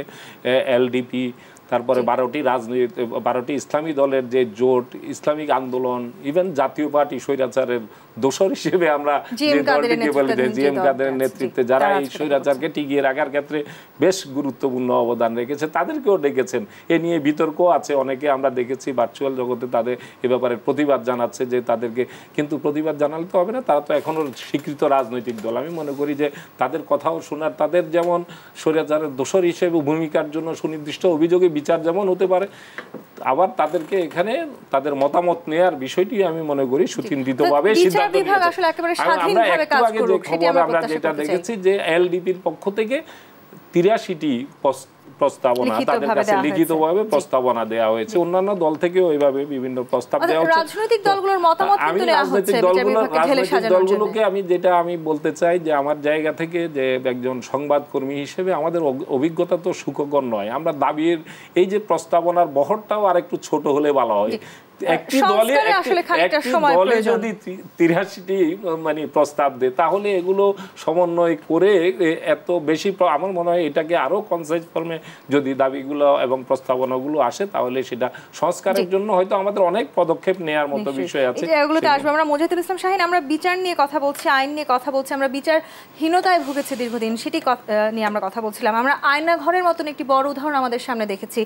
এলডিপি, তারপরে 12টি ইসলামী দলের যে জোট, ইসলামিক আন্দোলন, ইভেন জাতীয় পার্টি স্বৈরাচারের দোসর হিসেবে আমরা যে দলটিকে বলি যে জিএম কাদেরের নেতৃত্বে যারা এই স্বৈরাচারকে টিকিয়ে রাখার ক্ষেত্রে বেশ গুরুত্বপূর্ণ অবদান রেখেছে, তাদেরকেও ডেকেছেন। এ নিয়ে বিতর্ক আছে, অনেকে আমরা দেখেছি ভার্চুয়াল জগতে তাদের এ ব্যাপারে প্রতিবাদ জানাচ্ছে যে তাদেরকে, কিন্তু প্রতিবাদ জানালে তো হবে না, তারা তো এখনও স্বীকৃত রাজনৈতিক দল। আমি মনে করি যে তাদের কথাও শোনার, তাদের যেমন স্বৈরাচারের দোসর হিসেবে ভূমিকার জন্য সুনির্দিষ্ট অভিযোগে বিচার যেমন হতে পারে, আবার তাদেরকে এখানে তাদের মতামত নেওয়ার বিষয়টি আমি মনে করি সুচিন্তিতভাবে সিদ্ধান্ত নিয়েছে। আমরা একটু আগে যে খবর আমরা যেটা দেখেছি যে এলডিপির পক্ষ থেকে 83টি প্রস্তাবনা তাদের কাছে লিখিতভাবে প্রস্তাবনা দেওয়া হয়েছে। অন্যান্য দল থেকেও এইভাবে বিভিন্ন প্রস্তাব দেওয়া হচ্ছে। রাজনৈতিক দলগুলোর মতামত কিন্তু নেওয়া হচ্ছে। রাজনৈতিক দলগুলোকে আমি বলতে চাই যে আমার জায়গা থেকে যে একজন সংবাদকর্মী হিসেবে আমাদের অভিজ্ঞতা তো সুখকর নয়। আমরা দাবির এই যে প্রস্তাবনার বহরটাও আরেকটু ছোট হলে ভালো হয়। একটি দলে যদি 83টি মানে প্রস্তাব দেয় তাহলে এগুলো সমন্বয় করে এত বেশি, আমার মনে হয় এটাকে আরো কনসাইজ ফর্মে যদি দাবিগুলো এবং প্রস্তাবনাগুলো আসে তাহলে সেটা সংস্কারের জন্য হয়তো আমাদের অনেক পদক্ষেপ নেওয়ার মতো বিষয় আছে। এগুলোতে আসবে। আমরা মোজাহিদুল ইসলাম শাহীন, আমরা বিচার নিয়ে কথা বলছি, আইন নিয়ে কথা বলছি, আমরা বিচারহীনতায় ভুগেছি দীর্ঘদিন, সেটি নিয়ে আমরা কথা বলছিলাম। আমরা আয়না ঘরের মতন একটি বড় উদাহরণ আমাদের সামনে দেখেছি,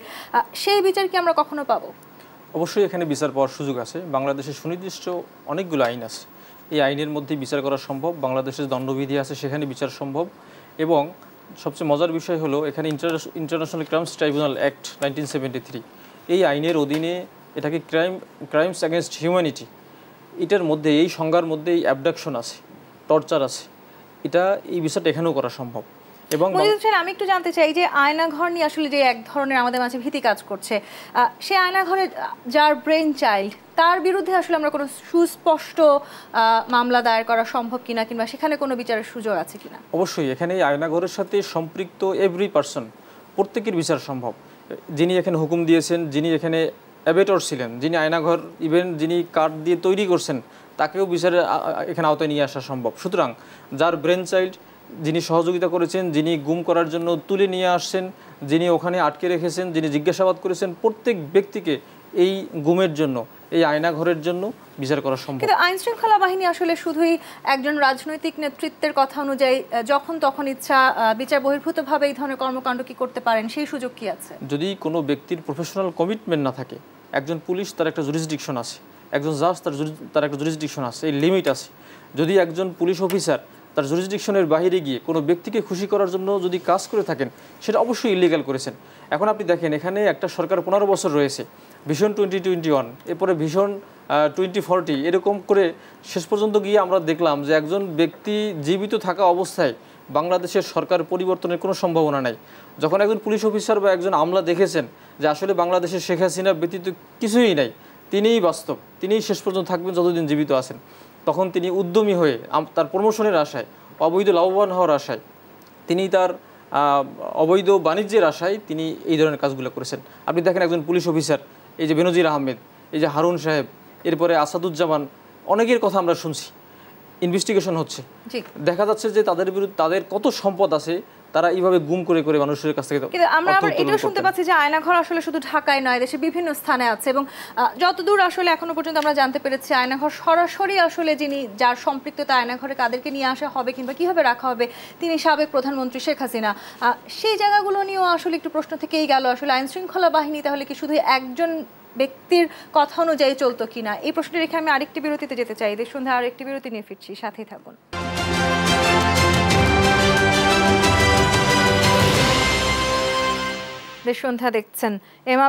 সেই বিচার কি আমরা কখনো পাবো? অবশ্যই এখানে বিচার পাওয়ার সুযোগ আছে। বাংলাদেশের সুনির্দিষ্ট অনেকগুলো আইন আছে, এই আইনের মধ্যে বিচার করা সম্ভব। বাংলাদেশের দণ্ডবিধি আছে, সেখানে বিচার সম্ভব। এবং সবচেয়ে মজার বিষয় হলো এখানে ইন্টারন্যাশনাল ক্রাইমস ট্রাইব্যুনাল অ্যাক্ট 1973, এই আইনের অধীনে এটাকে ক্রাইমস অ্যাগেনস্ট হিউম্যানিটি, এটার মধ্যে এই সংজ্ঞার মধ্যে এই অ্যাবডাকশন আছে, টর্চার আছে, এই বিচারটা এখানেও করা সম্ভব। এবং আমি একটু জানতে চাই যে আয়নাঘর নিয়ে আসলে যে এক ধরনের আমাদের মাঝে ভীতি কাজ করছে, সেই আয়নাঘরে যার ব্রেন চাইল্ড, তার বিরুদ্ধে আসলে আমরা কোনো সুস্পষ্ট মামলা দায়ের করা সম্ভব কিনা, কিংবা সেখানে কোনো বিচারের সুযোগ আছে কিনা? অবশ্যই এখানে এই আয়নাঘরের সাথে সম্পৃক্ত এভরি পারসন, প্রত্যেকের বিচার সম্ভব। যিনি এখানে হুকুম দিয়েছেন, যিনি এখানে অ্যাবেটর ছিলেন, যিনি আয়নাঘর ইভেন যিনি কাঠ দিয়ে তৈরি করছেন, তাকেও বিচারের এখানে আওতায় নিয়ে আসা সম্ভব। সুতরাং যার ব্রেন চাইল্ড, যিনি সহযোগিতা করেছেন, যিনি গুম করার জন্য তুলে নিয়ে আসছেন, যিনি ওখানে আটকে রেখেছেন, যিনি জিজ্ঞাসাবাদ করেছেন, প্রত্যেক ব্যক্তিকে এই গুমের জন্য, এই আয়নাঘরের জন্য বিচার করা সম্ভব। কিন্তু আইন শৃঙ্খলা বাহিনী আসলে শুধুই একজন রাজনৈতিক নেতৃত্বের কথা অনুযায়ী যখন তখন ইচ্ছা বিচার বহির্ভূতভাবে এই ধরনের কর্মকাণ্ড কি করতে পারেন, সেই সুযোগ কি আছে? যদি কোনো ব্যক্তির প্রফেশনাল কমিটমেন্ট না থাকে, একজন পুলিশ তার একটা জুরিসডিকশন আছে, একজন জাজ তার একটা জুরিসডিকশন আছে, এই লিমিট আছে। যদি একজন পুলিশ অফিসার তার জুরিসডিকশনের বাইরে গিয়ে কোনো ব্যক্তিকে খুশি করার জন্য যদি কাজ করে থাকেন, সেটা অবশ্যই ইলিগাল করেছেন। এখন আপনি দেখেন এখানে একটা সরকার 15 বছর রয়েছে, ভিশন 2021, এরপরে ভিশন 2040, এরকম করে শেষ পর্যন্ত গিয়ে আমরা দেখলাম যে একজন ব্যক্তি জীবিত থাকা অবস্থায় বাংলাদেশের সরকার পরিবর্তনের কোনো সম্ভাবনা নাই। যখন একজন পুলিশ অফিসার বা একজন আমলা দেখেছেন যে আসলে বাংলাদেশের শেখ হাসিনা ব্যতীত কিছুই নাই, তিনিই বাস্তব, তিনিই শেষ পর্যন্ত থাকবেন যতদিন জীবিত আছেন, তখন তিনি উদ্যমী হয়ে তার প্রমোশনের আশায়, অবৈধ লাভবান হওয়ার আশায়, তিনি তার অবৈধ বাণিজ্যের আশায় তিনি এই ধরনের কাজগুলো করেছেন। আপনি দেখেন একজন পুলিশ অফিসার, এই যে বেনজির আহমেদ, এই যে হারুন সাহেব, এরপরে আসাদুজ্জামান, অনেকের কথা আমরা শুনছি, ইনভেস্টিগেশন হচ্ছে, দেখা যাচ্ছে যে তাদের বিরুদ্ধে তাদের কত সম্পদ আছে, তারা এইভাবে গুম করে করে মানুষের কাছ থেকে। কিন্তু আমরা আবার এটাও শুনতে পাচ্ছি যে আয়নাঘর আসলে শুধু ঢাকায় নয়, দেশে বিভিন্ন স্থানে আছে, এবং যতদূর আসলে এখনো পর্যন্ত আমরা জানতে পেরেছি আয়নাঘর সরাসরি আসলে যার সম্পৃক্ততা আয়নাঘরে কাদেরকে নিয়ে আসা হবে কিংবা কিভাবে রাখা হবে, তিনি সাবেক প্রধানমন্ত্রী শেখ হাসিনা। সেই জায়গাগুলো নিয়েও আসলে একটু প্রশ্ন থেকেই গেল, আসলে আইন শৃঙ্খলা বাহিনী তাহলে কি শুধু একজন ব্যক্তির কথা অনুযায়ী চলতো কিনা, এই প্রশ্নটি রেখে আমি আরেকটি বিরতিতে যেতে চাই। দেশ সন্ধ্যা আরেকটি বিরতি নিয়ে ফিরছি, সাথেই থাকুন। দেশ সন্ধ্যা দেখছেন।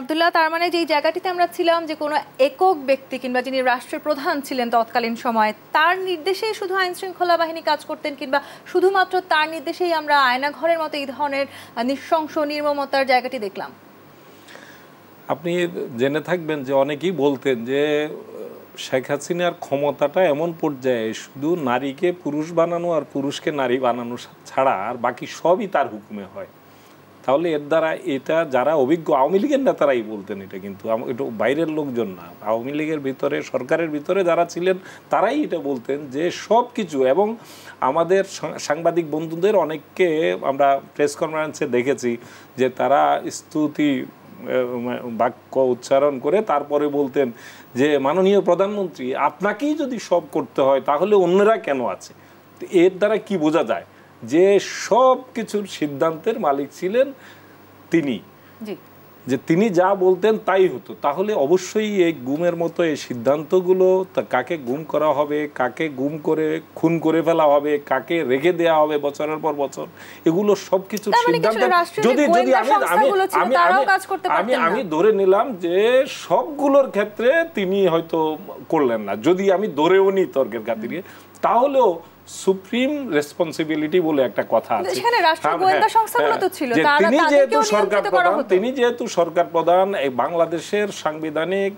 আব্দুল্লাহ, তার মানে যেই জায়গাটিতে আমরা ছিলাম যে কোনো একক ব্যক্তি কিংবা যিনি রাষ্ট্রের প্রধান ছিলেন তৎকালীন সময়ে তার নির্দেশেই শুধু আইন শৃঙ্খলা বাহিনী কাজ করতেন, কিংবা শুধুমাত্র তার নির্দেশেই আমরা আয়নাঘরের মতো এই ধরনের নৃশংস নির্মমতার জায়গাটি দেখলাম? আপনি জেনে থাকবেন যে অনেকেই বলতেন যে শেখ হাসিনার ক্ষমতাটা এমন পর্যায়ে শুধু নারীকে পুরুষ বানানো আর পুরুষকে নারী বানানো ছাড়া আর বাকি সবই তার হুকুমে হয়। তাহলে এর দ্বারা এটা যারা অভিজ্ঞ আওয়ামী লীগের নেতারাই বলতেন এটা, কিন্তু এটা বাইরের লোকজন না, আওয়ামী লীগের ভিতরে সরকারের ভিতরে যারা ছিলেন তারাই এটা বলতেন যে সব কিছু। এবং আমাদের সাংবাদিক বন্ধুদের অনেককে আমরা প্রেস কনফারেন্সে দেখেছি যে তারা স্তুতি বাক্য উচ্চারণ করে তারপরে বলতেন যে মাননীয় প্রধানমন্ত্রী, আপনাকেই যদি সব করতে হয় তাহলে অন্যরা কেন আছে। এর দ্বারা কি বোঝা যায় যে সব কিছুর সিদ্ধান্তের মালিক ছিলেন তিনি, যে তিনি যা বলতেন তাই হতো। তাহলে অবশ্যই এই গুমের মতো এই সিদ্ধান্তগুলো, কাকে গুম করা হবে, কাকে গুম করে খুন করে ফেলা হবে, কাকে রেখে দেওয়া হবে বছরের পর বছর, এগুলো সবকিছুর সিদ্ধান্ত যদি আমি ধরে নিলাম যে সবগুলোর ক্ষেত্রে তিনি হয়তো করলেন না, যদি আমি ধরেও নি তর্কের খাতিরে, তাহলেও সুপ্রিম রেসপন্সিবিলিটি বলে একটা কথা আছে। তিনি যেহেতু সরকার প্রধান, এই বাংলাদেশের সাংবিধানিক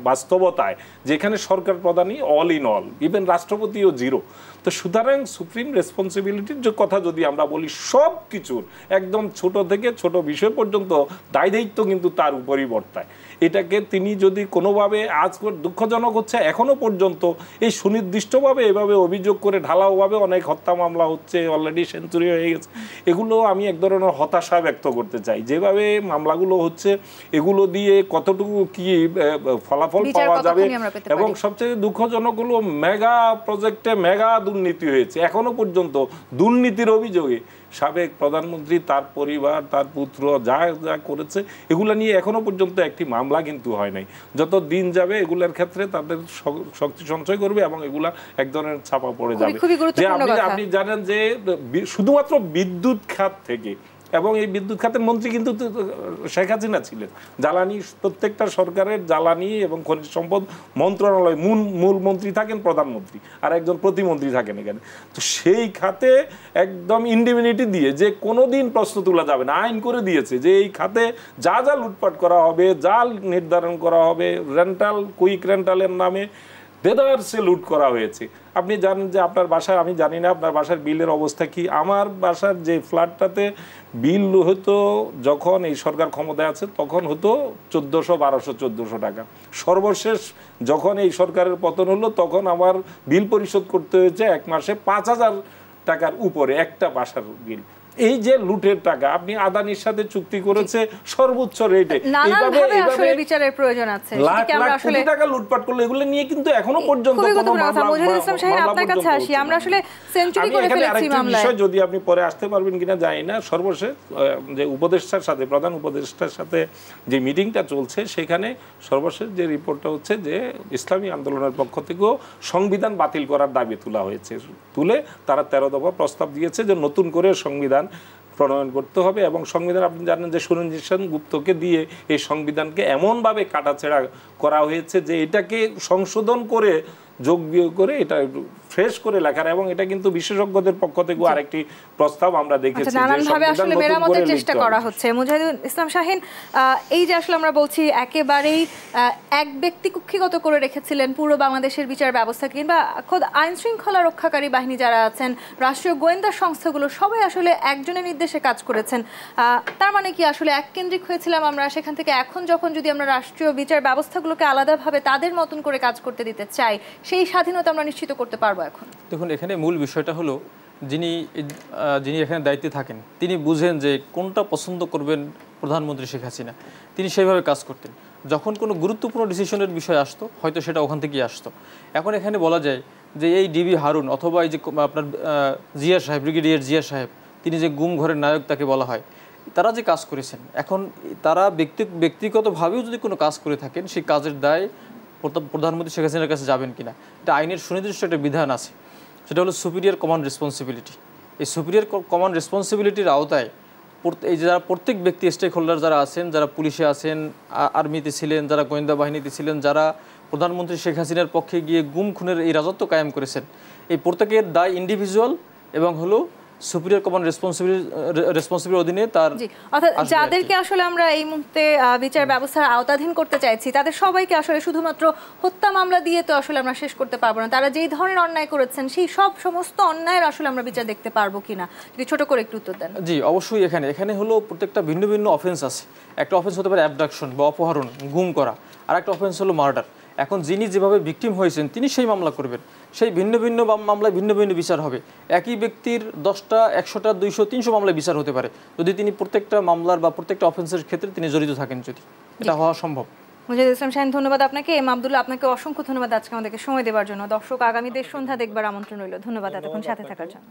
বাস্তবতায় যেখানে সরকার প্রধানই অল ইন অল, ইভেন রাষ্ট্রপতিও জিরো, তো সুতরাং সুপ্রিম রেসপন্সিবিলিটির যে কথা যদি আমরা বলি, সব কিছুর একদম ছোট থেকে ছোট বিষয় পর্যন্ত দায় দায়িত্ব কিন্তু তার উপরই বর্তায়। এটাকে তিনি যদি কোনোভাবে, আজ দুঃখজনক হচ্ছে এখনো পর্যন্ত এই সুনির্দিষ্টভাবে এভাবে অভিযোগ করে ঢালাওভাবে অনেক হত্যা মামলা হচ্ছে, অলরেডি সেঞ্চুরি হয়ে গেছে, এগুলো আমি এক ধরনের হতাশা ব্যক্ত করতে চাই। যেভাবে মামলাগুলো হচ্ছে এগুলো দিয়ে কতটুকু কি ফলাফল পাওয়া যাবে, এবং সবচেয়ে দুঃখজনক হলো মেগা প্রজেক্টে মেগা দুর্নীতি হয়েছে। এখনো পর্যন্ত দুর্নীতির অভিযোগে সাবেক প্রধানমন্ত্রী, তার পরিবার, তার পুত্র যা যা করেছে এগুলো নিয়ে এখনো পর্যন্ত একটি মামলা কিন্তু হয় নাই। যত দিন যাবে এগুলোর ক্ষেত্রে তাদের শক্তি সঞ্চয় করবে এবং এগুলা এক ধরনের ছাপা পড়ে যাবে। যে আপনি জানেন যে শুধুমাত্র বিদ্যুৎ খাত থেকে, এবং এই বিদ্যুৎ খাতের মন্ত্রী কিন্তু শেখ হাসিনা ছিলেন, জ্বালানি, প্রত্যেকটা সরকারের জ্বালানি এবং খনিজ সম্পদ মন্ত্রণালয় মূল মন্ত্রী থাকেন প্রধানমন্ত্রী, আর একজন প্রতিমন্ত্রী থাকেন এখানে। তো সেই খাতে একদম ইন্ডিমিনিটি দিয়ে যে কোনো দিন প্রশ্ন তোলা যাবে না, আইন করে দিয়েছে যে এই খাতে যা যা লুটপাট করা হবে, যা নির্ধারণ করা হবে, রেন্টাল, কুইক রেন্টালের নামে দেদারসে লুট করা হয়েছে। আপনি জানেন যে আপনার বাসায়, আমি জানি না আপনার বাসার বিলের অবস্থা কি, আমার বাসার যে ফ্ল্যাটটাতে বিল হতো যখন এই সরকার ক্ষমতায় আছে তখন হতো 1400-1200-1400 টাকা। সর্বশেষ যখন এই সরকারের পতন হলো তখন আমার বিল পরিশোধ করতে হয়েছে এক মাসে 5000 টাকার উপরে একটা বাসার বিল। এই যে লুটের টাকা, আপনি আদানির সাথে চুক্তি করেছে সর্বোচ্চ রেটে, আসলে বিচারের প্রয়োজন আছে, লাখ লাখ কোটি টাকা লুটপাট করলো, এগুলো নিয়ে কিন্তু এখনো পর্যন্ত কোনো আপনার কাছে আসি, আমরা আসলে সেঞ্চুরি করে ফেলেছি মামলায়। বিষয় যদি আপনি পরে আসতে পারবেন কিনা জানি না, সর্বশেষ যে উপদেষ্টার সাথে, প্রধান উপদেষ্টার সাথে যে মিটিংটা চলছে সেখানে সর্বশেষ যে রিপোর্টটা হচ্ছে যে ইসলামী আন্দোলনের পক্ষ থেকেও সংবিধান বাতিল করার দাবি তোলা হয়েছে, তুলে তারা 13 দফা প্রস্তাব দিয়েছে যে নতুন করে সংবিধান প্রণয়ন করতে হবে। এবং সংবিধান আপনি জানেন যে সুরঞ্জিত সেনগুপ্তকে দিয়ে এই সংবিধানকে এমনভাবে কাটাছেঁড়া করা হয়েছে যে এটাকে সংশোধন করে যোগ বিয়োগ করে এটা ফ্রেশ করে লেখার, এবং এটা কিন্তু বিশেষজ্ঞদের পক্ষ থেকে আরেকটি প্রস্তাব আমরা দেখেছি যে নানানভাবে আসলে মেরামতের চেষ্টা করা হচ্ছে। মুজাহিদুল ইসলাম শাহীন, এই যে আসলে আমরা বলছি একেবারেই এক ব্যক্তি কুক্ষিগত করে রেখেছিলেন পুরো বাংলাদেশের বিচার ব্যবস্থা, কিংবা খোদ আইন শৃঙ্খলা রক্ষাকারী বাহিনী যারা আছেন, রাষ্ট্রীয় গোয়েন্দা সংস্থাগুলো সবাই আসলে একজনের নির্দেশে কাজ করেছেন। তার মানে কি আসলে এককেন্দ্রিক হয়েছিলাম আমরা, সেখান থেকে এখন যখন যদি আমরা রাষ্ট্রীয় বিচার ব্যবস্থাগুলোকে আলাদাভাবে তাদের মতন করে কাজ করতে দিতে চাই, সেই স্বাধীনতা আমরা নিশ্চিত করতে পারবো এখন? দেখুন, এখানে মূল বিষয়টা হলো যিনি এখানে দায়িত্বে থাকেন তিনি বুঝেন যে কোনটা পছন্দ করবেন প্রধানমন্ত্রী শেখ হাসিনা, তিনি সেইভাবে কাজ করতেন। যখন কোনো গুরুত্বপূর্ণ ডিসিশনের বিষয় আসতো হয়তো সেটা ওখান থেকেই আসতো। এখন এখানে বলা যায় যে এই ডিবি হারুন অথবা এই যে আপনার জিয়া সাহেব, ব্রিগেডিয়ার জিয়া সাহেব, তিনি যে গুম ঘরের নায়ক তাকে বলা হয়, তারা যে কাজ করেছেন, এখন তারা ব্যক্তিগতভাবেও যদি কোনো কাজ করে থাকেন সেই কাজের দায় প্রধানমন্ত্রী শেখ হাসিনার কাছে যাবেন কিনা, এটা আইনের সুনির্দিষ্ট একটা বিধান আছে, সেটা হলো সুপিরিয়র কমান্ড রেসপন্সিবিলিটি। এই সুপিরিয়র কমান্ড রেসপন্সিবিলিটির আওতায় এই যারা প্রত্যেক ব্যক্তি স্টেক হোল্ডার যারা আছেন, যারা পুলিশে আছেন, আর্মিতে ছিলেন, যারা গোয়েন্দা বাহিনীতে ছিলেন, যারা প্রধানমন্ত্রী শেখ হাসিনার পক্ষে গিয়ে গুম খুনের এই রাজত্ব কায়েম করেছেন, এই প্রত্যেকের দায় ইন্ডিভিজুয়াল এবং হলো সুপিরিয়র কমান্ড রেসপন্সিবিলিটির অধীনে তার। অর্থাৎ যাদেরকে আসলে আমরা এই মুহূর্তে বিচার ব্যবস্থার আওতাধীন করতে চাইছি তাদের সবাইকে আসলে শুধুমাত্র হত্যা মামলা দিয়ে তো আসলে আমরা শেষ করতে পারবো না। তারা যেই ধরনের অন্যায় করেছেন সেই সমস্ত অন্যায়ের আসলে আমরা বিচার দেখতে পারবো কিনা, যদি ছোট করে একটু উত্তর দেন। জি অবশ্যই। এখানে হলো প্রত্যেকটা ভিন্ন ভিন্ন অফেন্স আছে। একটা অফেন্স হতে পারে অ্যাবডাকশন বা অপহরণ, গুম করা, আর একটা অফেন্স হলো মার্ডার। এখন যিনি যেভাবে ভিকটিম হয়েছেন তিনি সেই মামলা করবেন, সেই ভিন্ন ভিন্ন মামলায় ভিন্ন ভিন্ন বিচার হবে। একই ব্যক্তির 10টা, 100টা, 200, 300 মামলায় বিচার হতে পারে যদি তিনি প্রত্যেকটা মামলার বা প্রত্যেকটা অফেন্সের ক্ষেত্রে তিনি জড়িত থাকেন, যদি এটা হওয়া সম্ভব। মুজাহিদুল ইসলাম শাহীন, ধন্যবাদ আপনাকে। এম আব্দুল্লাহ, আপনাকে অসংখ্য ধন্যবাদ আজকে আমাদেরকে সময় দেওয়ার জন্য। দর্শক, আগামী দেশ সন্ধ্যা দেখবার আমন্ত্রণ রইল। ধন্যবাদ এতক্ষণ সাথে থাকার জন্য।